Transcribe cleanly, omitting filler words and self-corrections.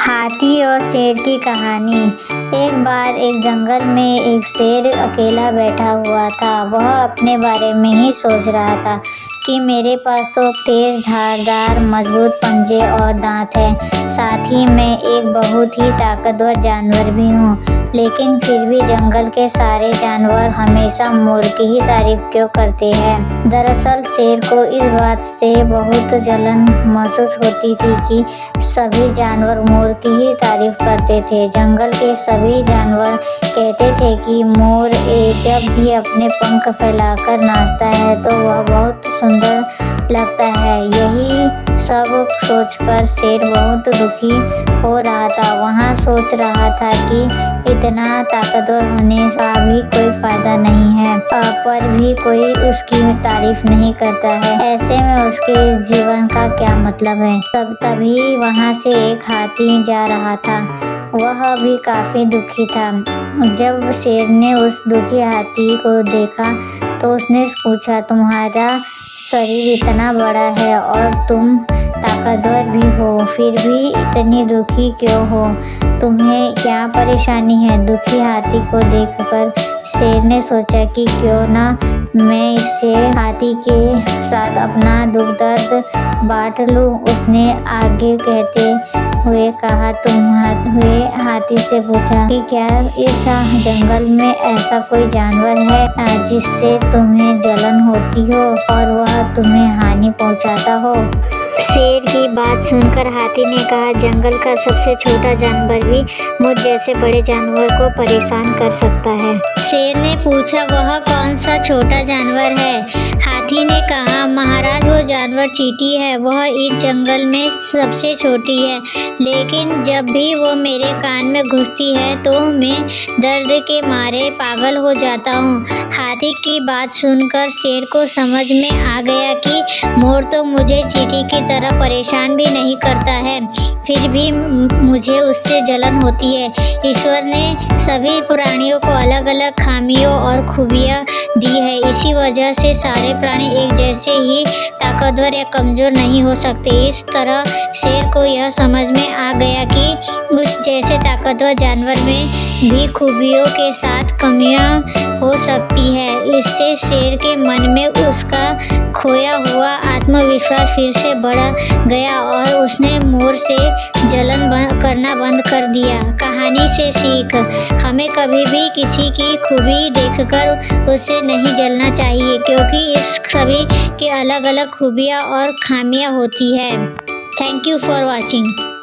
हाथी और शेर की कहानी। एक बार एक जंगल में एक शेर अकेला बैठा हुआ था। वह अपने बारे में ही सोच रहा था कि मेरे पास तो तेज धारदार मजबूत पंजे और दांत हैं, साथ ही मैं एक बहुत ही ताकतवर जानवर भी हूँ, लेकिन फिर भी जंगल के सारे जानवर हमेशा मोर की ही तारीफ क्यों करते हैं। दरअसल शेर को इस बात से बहुत जलन महसूस होती थी कि सभी जानवर मोर की ही तारीफ करते थे। जंगल के सभी जानवर कहते थे कि मोर जब भी अपने पंख फैलाकर नाचता है तो वह बहुत सुंदर लगता है। यही सब सोचकर शेर बहुत दुखी हो रहा था। वह सोच रहा था कि इतना ताकतवर होने का भी कोई फायदा नहीं है, पर भी कोई उसकी तारीफ नहीं करता है। ऐसे में उसके जीवन का क्या मतलब है। तभी वहां से एक हाथी जा रहा था। वह भी काफी दुखी था। जब शेर ने उस दुखी हाथी को देखा तो उसने पूछा, तुम्हारा शरीर इतना बड़ा है और तुम ताकतवर भी हो, फिर भी इतनी दुखी क्यों हो? तुम्हें क्या परेशानी है? दुखी हाथी को देखकर शेर ने सोचा कि क्यों ना मैं इससे हाथी के साथ अपना दुख दर्द बांट लूं। उसने आगे कहते हुए कहा, हुए हाथी से पूछा कि क्या इस जंगल में ऐसा कोई जानवर है जिससे तुम्हें जलन होती हो और वह तुम्हें हानि पहुंचाता हो? शेर की बात सुनकर हाथी ने कहा, जंगल का सबसे छोटा जानवर भी मुझ जैसे बड़े जानवर को परेशान कर सकता है। शेर ने पूछा, वह कौन सा छोटा जानवर है? हाथी ने कहा, महाराज वो जानवर चींटी है। वह इस जंगल में सबसे छोटी है, लेकिन जब भी वो मेरे कान में घुसती है तो मैं दर्द के मारे पागल हो जाता हूँ। हाथी की बात सुनकर शेर को समझ में आ गया कि मोर तो मुझे चींटी की तरह परेशान भी नहीं करता है, फिर भी मुझे उससे जलन होती है। ईश्वर ने सभी प्राणियों को अलग अलग खामियों और खूबियाँ दी है, इसी वजह से सारे प्राणी एक जैसे ही ताकतवर या कमजोर नहीं हो सकते। इस तरह शेर को यह समझ में आ गया कि उस जैसे ताकतवर जानवर में भी खूबियों के साथ कमियां हो सकती है। इससे शेर के मन में उसका खोया हुआ आत्मविश्वास फिर से बढ़ गया और उसने मोर से जलन करना बंद कर दिया। कहानी से सीख, हमें कभी भी किसी की खूबी देखकर उससे नहीं जलना चाहिए, क्योंकि इस सभी के अलग अलग खूबियाँ और खामियाँ होती है। Thank you for watching.